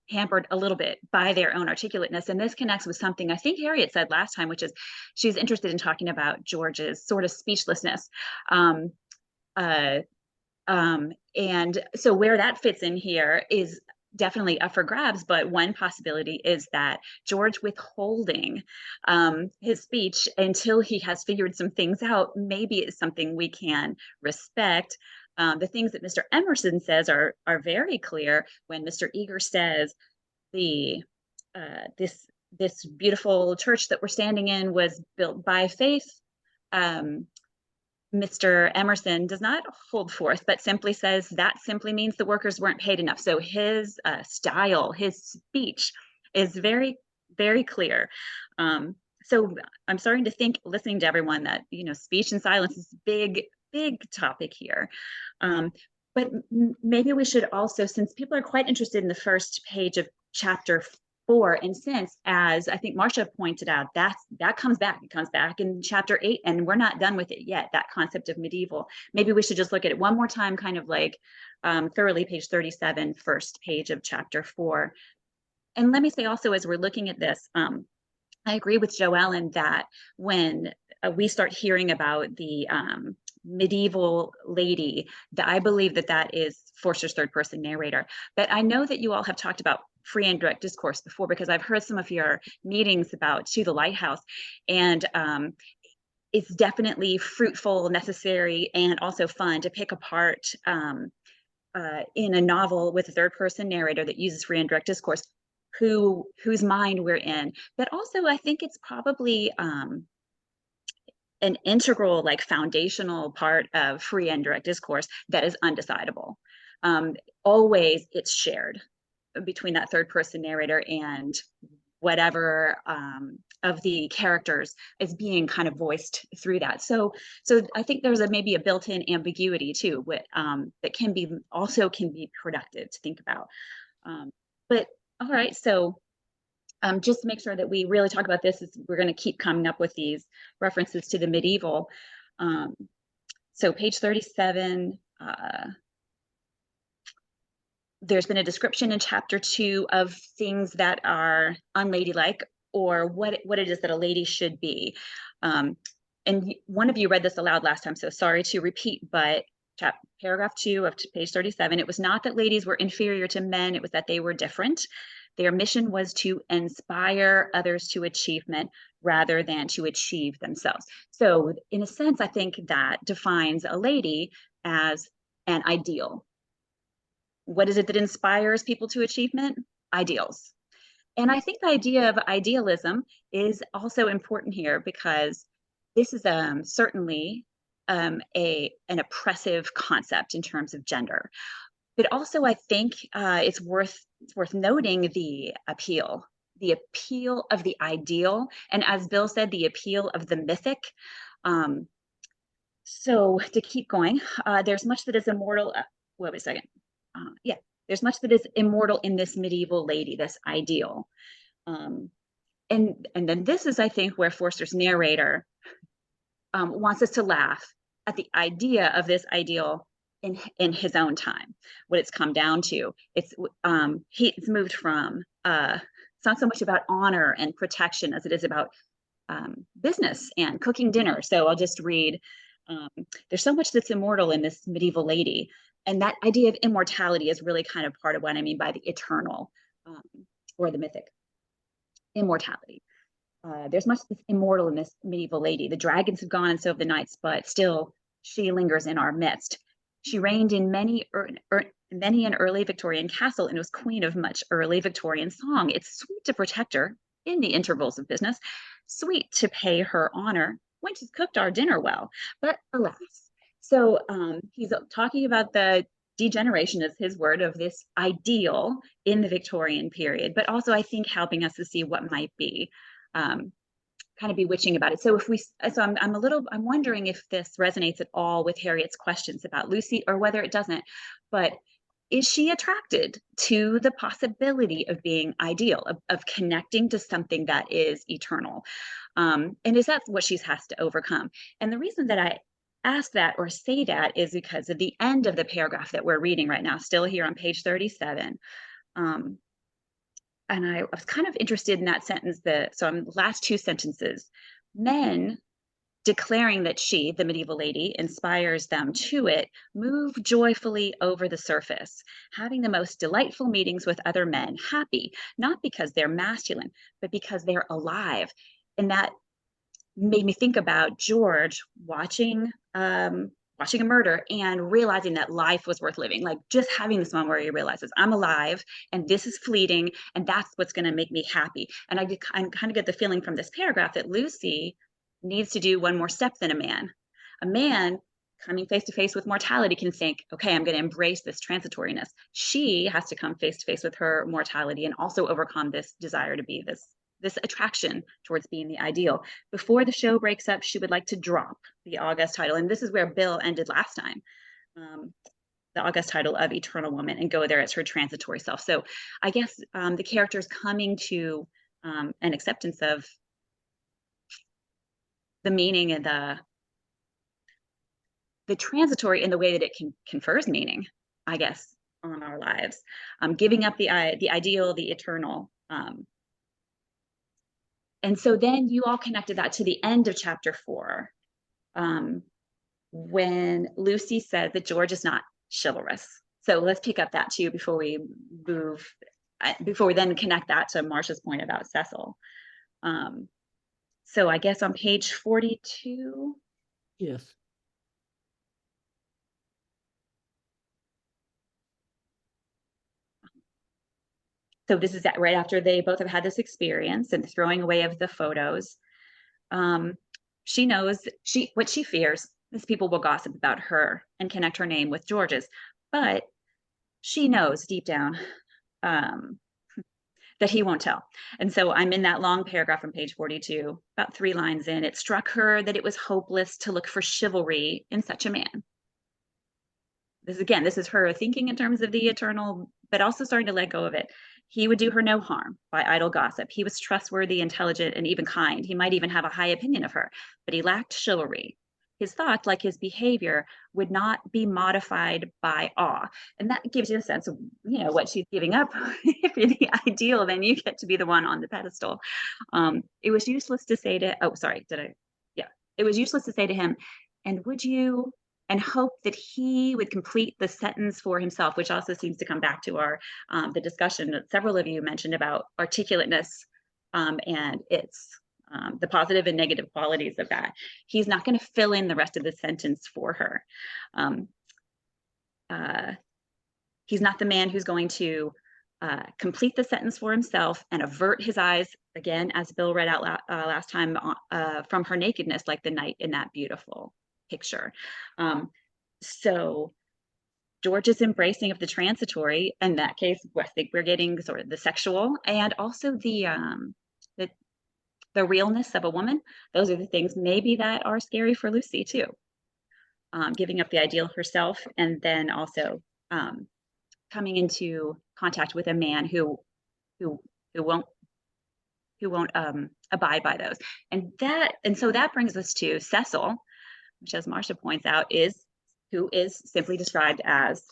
hampered a little bit by their own articulateness. And this connects with something I think Harriet said last time, which is she's interested in talking about George's sort of speechlessness. And so where that fits in here is definitely up for grabs, but one possibility is that George withholding his speech until he has figured some things out maybe is something we can respect. The things that Mr. Emerson says are very clear when Mr. Eager says this beautiful church that we're standing in was built by faith. Mr. Emerson does not hold forth, but simply says that simply means the workers weren't paid enough. So his style, his speech is very, very clear. So I'm starting to think, listening to everyone, that, speech and silence is big, big topic here. But maybe we should also, since people are quite interested in the first page of chapter 4, and since, as I think Marcia pointed out, that comes back. It comes back in chapter 8, and we're not done with it yet, that concept of medieval. Maybe we should just look at it one more time, kind of like thoroughly, page 37, first page of chapter 4. And let me say also, as we're looking at this, I agree with Joellen that when we start hearing about the medieval lady, that I believe that is Forster's third person narrator. But I know that you all have talked about free and direct discourse before, because I've heard some of your meetings about To the Lighthouse, and it's definitely fruitful, necessary, and also fun to pick apart in a novel with a third person narrator that uses free and direct discourse, whose mind we're in. But also, I think it's probably an integral, like foundational part of free and direct discourse that is undecidable. Always it's shared between that third person narrator and whatever of the characters is being kind of voiced through that. So I think there's maybe a built-in ambiguity too, that can be productive to think about. But all right, so just to make sure that we really talk about this, we're going to keep coming up with these references to the medieval. So page 37, there's been a description in chapter 2 of things that are unladylike, or what it is that a lady should be. And one of you read this aloud last time, so sorry to repeat, but paragraph 2 of page 37, it was not that ladies were inferior to men, it was that they were different. Their mission was to inspire others to achievement rather than to achieve themselves. So in a sense, I think that defines a lady as an ideal. What is it that inspires people to achievement? Ideals. And I think the idea of idealism is also important here, because this is certainly an oppressive concept in terms of gender. But also, I think it's worth noting the appeal of the ideal, and as Bill said, the appeal of the mythic. So to keep going, there's much that is immortal. Wait a second. Yeah, there's much that is immortal in this medieval lady, this ideal. And then this is, I think, where Forster's narrator wants us to laugh at the idea of this ideal in his own time. What it's come down to, it's moved from it's not so much about honor and protection as it is about business and cooking dinner. So I'll just read. There's so much that's immortal in this medieval lady, and that idea of immortality is really kind of part of what I mean by the eternal or the mythic immortality. There's much that's immortal in this medieval lady. The dragons have gone and so have the knights, but still she lingers in our midst. She reigned in many an early Victorian castle and was queen of much early Victorian song. It's sweet to protect her in the intervals of business, sweet to pay her honor when she's cooked our dinner well. But alas, so he's talking about the degeneration, is his word, of this ideal in the Victorian period, but also I think helping us to see what might be kind of bewitching about it. So I'm wondering if this resonates at all with Harriet's questions about Lucy, or whether it doesn't. But is she attracted to the possibility of being ideal, of connecting to something that is eternal? And is that what she has to overcome? And the reason that I ask that or say that is because of the end of the paragraph that we're reading right now, still here on page 37. And I was kind of interested in that sentence, last two sentences, men declaring that she, the medieval lady, inspires them to it, move joyfully over the surface, having the most delightful meetings with other men, happy, not because they're masculine, but because they're alive. And that made me think about George watching a murder and realizing that life was worth living. Like just having this moment where he realizes I'm alive and this is fleeting and that's what's going to make me happy. And I kind of get the feeling from this paragraph that Lucy needs to do one more step than a man. A man coming face to face with mortality can think, okay, I'm going to embrace this transitoriness. She has to come face to face with her mortality and also overcome this desire to be this attraction towards being the ideal. Before the show breaks up, she would like to drop the august title. And this is where Bill ended last time, the august title of Eternal Woman, and go there as her transitory self. So I guess the character is coming to an acceptance of the meaning and the transitory in the way that it confers meaning, I guess, on our lives. Giving up the ideal, the eternal. And so then you all connected that to the end of chapter 4, when Lucy said that George is not chivalrous. So let's pick up that too before we then connect that to Marcia's point about Cecil. So I guess on page 42. Yes. So this is right after they both have had this experience and throwing away of the photos. She knows what she fears is people will gossip about her and connect her name with George's, but she knows deep down that he won't tell. And so I'm in that long paragraph on page 42, about 3 lines in. It struck her that it was hopeless to look for chivalry in such a man. This is her thinking in terms of the eternal, but also starting to let go of it. He would do her no harm by idle gossip. He was trustworthy, intelligent, and even kind. He might even have a high opinion of her, but he lacked chivalry. His thoughts, like his behavior, would not be modified by awe. And that gives you a sense of, what she's giving up. If you're the ideal, then you get to be the one on the pedestal. It was useless to say to, it was useless to say to him, and would you, and hope that he would complete the sentence for himself, which also seems to come back to our the discussion that several of you mentioned about articulateness and its the positive and negative qualities of that. He's not going to fill in the rest of the sentence for her. He's not the man who's going to complete the sentence for himself and avert his eyes, again, as Bill read out last time, from her nakedness, like the night in that beautiful picture. So George's embracing of the transitory, in that case, I think we're getting sort of the sexual and also the realness of a woman. Those are the things maybe that are scary for Lucy too. Giving up the ideal herself, and then also coming into contact with a man who won't abide by those. And so that brings us to Cecil, which, as Marcia points out, who is simply described as,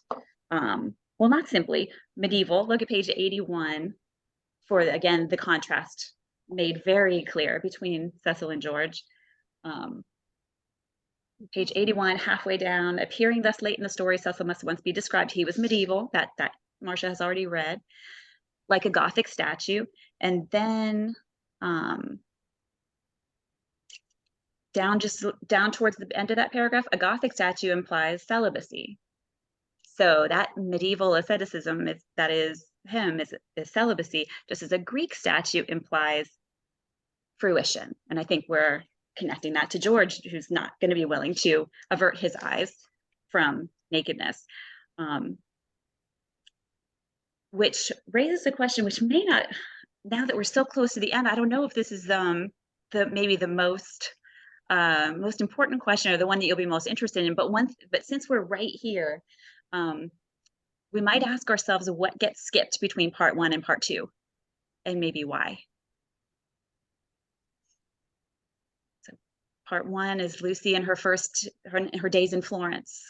well, not simply, medieval. Look at page 81 for, again, the contrast made very clear between Cecil and George. Page 81, halfway down, appearing thus late in the story, Cecil must once be described. He was medieval, that Marcia has already read, like a Gothic statue. And then down towards the end of that paragraph, a Gothic statue implies celibacy. So that medieval asceticism, that is him, is celibacy, just as a Greek statue implies fruition. And I think we're connecting that to George, who's not going to be willing to avert his eyes from nakedness. Which raises a question which may not, now that we're so close to the end, I don't know if this is maybe the most important question, or the one that you'll be most interested in. But since we're right here, we might ask ourselves what gets skipped between part 1 and part 2, and maybe why. So part 1 is Lucy and her days in Florence.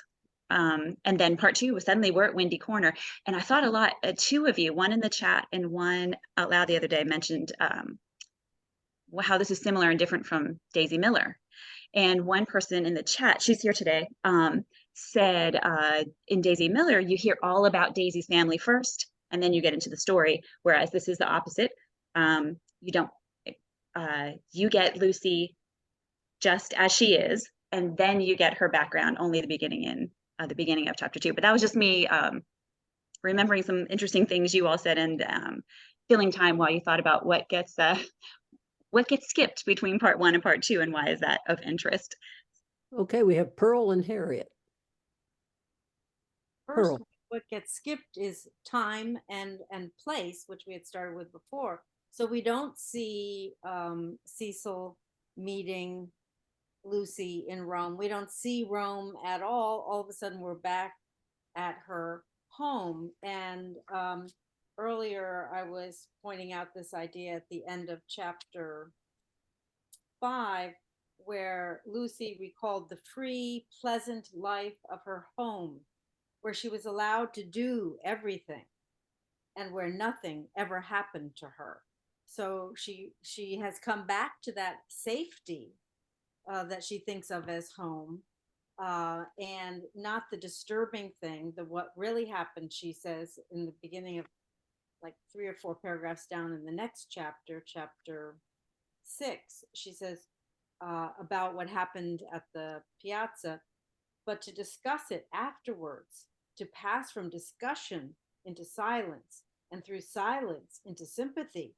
And then part 2 was suddenly we're at Windy Corner. And I thought a lot, 2 of you, one in the chat and one out loud the other day, mentioned how this is similar and different from Daisy Miller. And one person in the chat, she's here today, said in Daisy Miller, you hear all about Daisy's family first, and then you get into the story, whereas this is the opposite. You don't, you get Lucy just as she is, and then you get her background only the beginning of chapter 2. But that was just me remembering some interesting things you all said, and filling time while you thought about what gets skipped between part 1 and part 2, and why is that of interest. Okay, we have Pearl and Harriet. First, Pearl. what gets skipped is time and place, which we had started with before. So we don't see Cecil meeting Lucy in Rome. We don't see Rome at all. All of a sudden, we're back at her home. And earlier, I was pointing out this idea at the end of chapter 5, where Lucy recalled the free, pleasant life of her home, where she was allowed to do everything and where nothing ever happened to her. So she has come back to that safety that she thinks of as home, and not the disturbing thing, what really happened, she says in the beginning of like 3 or 4 paragraphs down in the next chapter, chapter 6, she says about what happened at the piazza, but to discuss it afterwards, to pass from discussion into silence, and through silence into sympathy.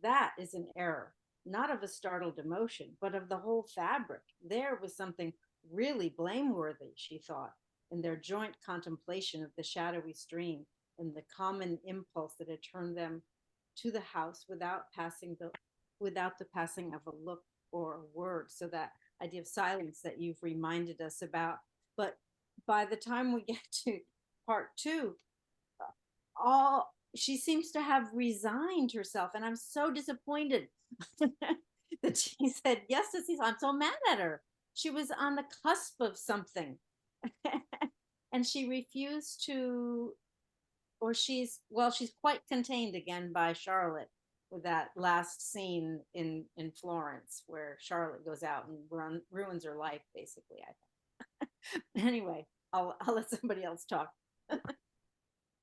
That is an error, not of a startled emotion, but of the whole fabric. There was something really blameworthy, she thought, in their joint contemplation of the shadowy stream and the common impulse that had turned them to the house without the passing of a look or a word. So that idea of silence that you've reminded us about. But by the time we get to part two, all she seems to have resigned herself, and I'm so disappointed that she said yes to Cecil. I'm so mad at her. She was on the cusp of something, and she refused to, or she's quite contained again by Charlotte with that last scene in Florence where Charlotte goes out and ruins her life, basically. I think. Anyway, I'll let somebody else talk.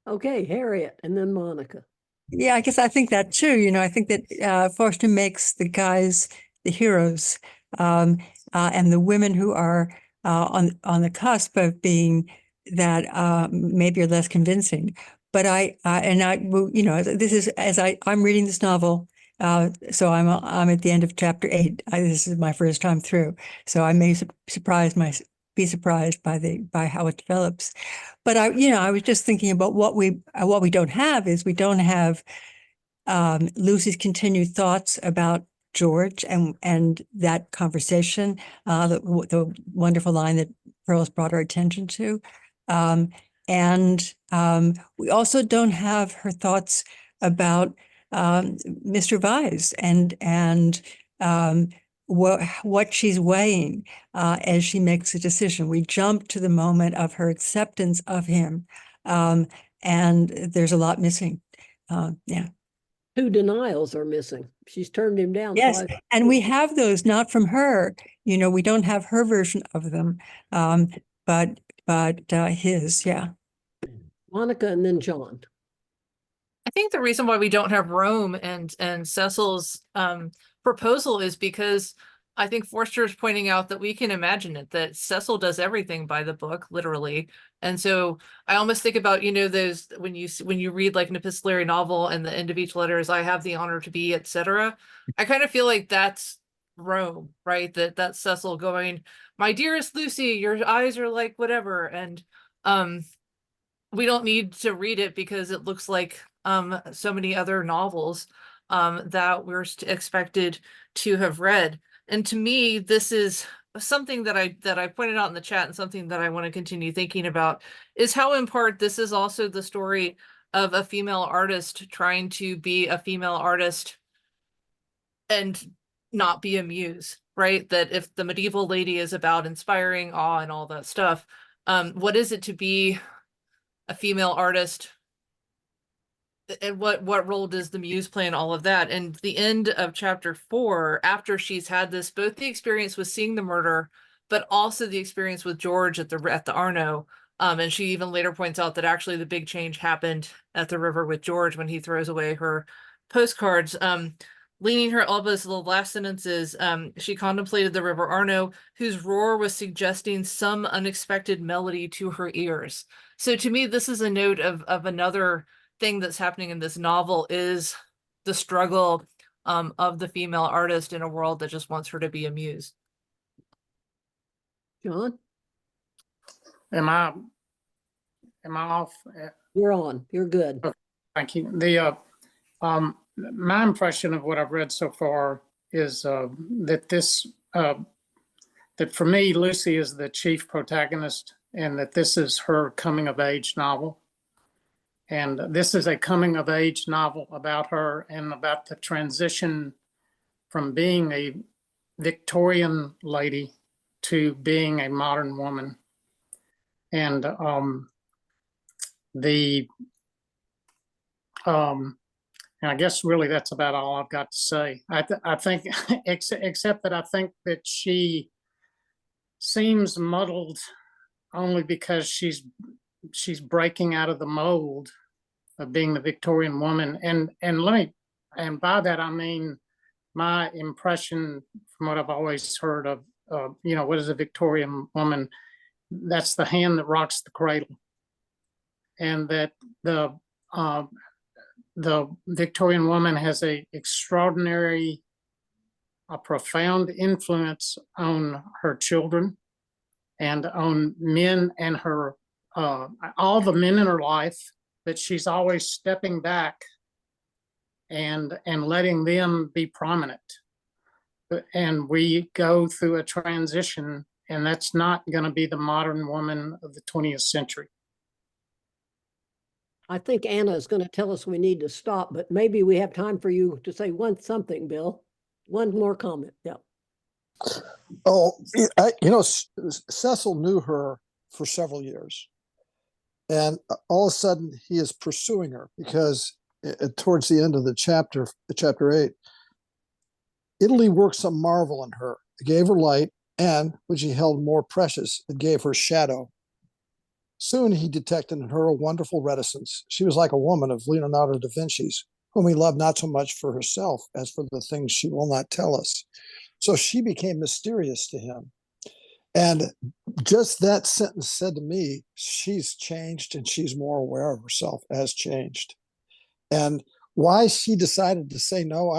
Okay, Harriet, and then Monica. Yeah, I guess I think that too. I think that Forster makes the guys the heroes, and the women who are on the cusp of being that maybe are less convincing. But this is as I'm reading this novel, so I'm at the end of chapter 8. This is my first time through, so I may be surprised by how it develops. But I was just thinking about what we don't have is we don't have Lucy's continued thoughts about George and that conversation, the wonderful line that Pearl's brought our attention to. And we also don't have her thoughts about Mr. Vyse and what she's weighing as she makes a decision. We jump to the moment of her acceptance of him, and there's a lot missing. Yeah. 2 denials are missing. She's turned him down Yes, twice. and we have those not from her. We don't have her version of them, but his. Yeah. Monica and then John. I think the reason why we don't have Rome and Cecil's proposal is because I think Forster is pointing out that we can imagine it, that Cecil does everything by the book, literally. And so I almost think about, those when you read like an epistolary novel and the end of each letter is I have the honor to be, etc. I kind of feel like that's Rome, right? That's Cecil going, my dearest Lucy, your eyes are like whatever. And we don't need to read it because it looks like so many other novels that we're expected to have read. And to me, this is something that I pointed out in the chat, and something that I want to continue thinking about is how in part this is also the story of a female artist trying to be a female artist and not be a muse, right? That if the medieval lady is about inspiring awe and all that stuff, what is it to be a female artist? And what role does the muse play in all of that? And the end of chapter 4, after she's had this, both the experience with seeing the murder, but also the experience with George at the Arno. And she even later points out that actually the big change happened at the river with George when he throws away her postcards. Leaning her elbows to the last sentences, she contemplated the river Arno, whose roar was suggesting some unexpected melody to her ears. So to me, this is a note of another thing that's happening in this novel is the struggle of the female artist in a world that just wants her to be a muse. John? Am I off? You're on. You're good. Okay, thank you. My impression of what I've read so far is that for me, Lucy is the chief protagonist, and that this is her coming of age novel. And this is a coming of age novel about her and about the transition from being a Victorian lady to being a modern woman. And and I guess really that's about all I've got to say. I think, except that I think that she seems muddled only because she's breaking out of the mold of being the Victorian woman. And by that, I mean, my impression from what I've always heard of, what is a Victorian woman? That's the hand that rocks the cradle. And that the Victorian woman has a profound influence on her children and on men and her, all the men in her life, that she's always stepping back and letting them be prominent. And we go through a transition, and that's not going to be the modern woman of the 20th century. I think Anna is going to tell us we need to stop, but maybe we have time for you to say something, Bill. One more comment. Yeah. Oh, Cecil knew her for several years. And all of a sudden he is pursuing her because towards the end of the chapter 8, Italy worked some marvel in her. It gave her light, and which he held more precious, it gave her shadow. Soon he detected in her a wonderful reticence. She was like a woman of Leonardo da Vinci's, whom he loved not so much for herself as for the things she will not tell us. So she became mysterious to him. And just that sentence said to me, she's changed and she's more aware of herself as changed. And why she decided to say no,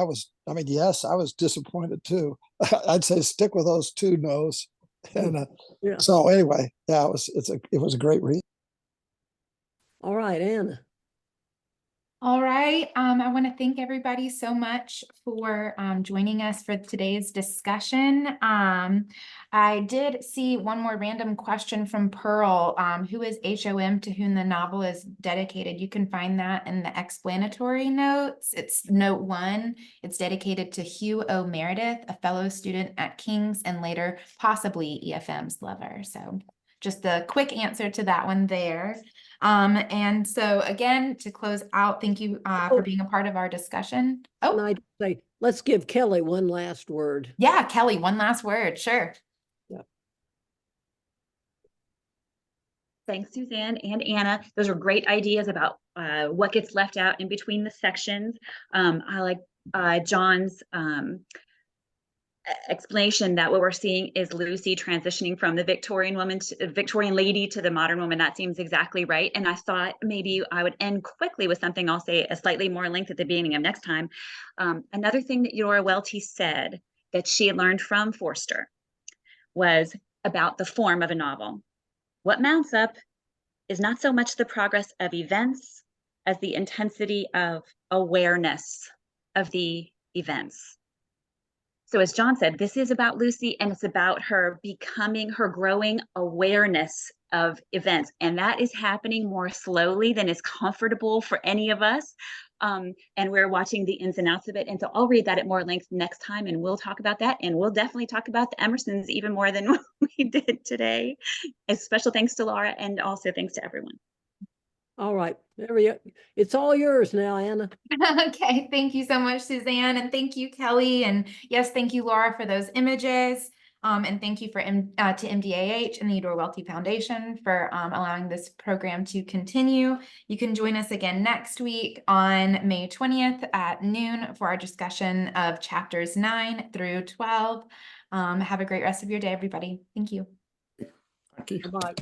yes, I was disappointed too. I'd say stick with those 2 no's. And Yeah. so anyway, yeah, it was a great read. All right, Anna. All right. I want to thank everybody so much for joining us for today's discussion. I did see one more random question from Pearl. Who is HOM to whom the novel is dedicated? You can find that in the explanatory notes. It's note 1. It's dedicated to Hugh O. Meredith, a fellow student at King's and later possibly EFM's lover. So just a quick answer to that one there. And so again, to close out, thank you for being a part of our discussion. Oh, And I'd say, let's give Kelly one last word. yeah, Kelly, one last word. Sure. Yeah. Thanks, Suzanne and Anna. Those are great ideas about what gets left out in between the sections. I like John's explanation that what we're seeing is Lucy transitioning from the Victorian lady to the modern woman. That seems exactly right. And I thought maybe I would end quickly with something I'll say a slightly more length at the beginning of next time. Another thing that Eudora Welty said that she had learned from Forster was about the form of a novel. What mounts up is not so much the progress of events as the intensity of awareness of the events. So as John said, this is about Lucy, and it's about her growing awareness of events. And that is happening more slowly than is comfortable for any of us. And we're watching the ins and outs of it. And so I'll read that at more length next time, and we'll talk about that. And we'll definitely talk about the Emersons even more than we did today. A special thanks to Laura, and also thanks to everyone. All right. There we go. It's all yours now, Anna. Okay. Thank you so much, Suzanne. And thank you, Kelly. And yes, thank you, Laura, for those images. And thank you to MDAH and the Eudora Welty Foundation for allowing this program to continue. You can join us again next week on May 20th at noon for our discussion of chapters 9 through 12. Have a great rest of your day, everybody. Thank you. Thank you. Bye.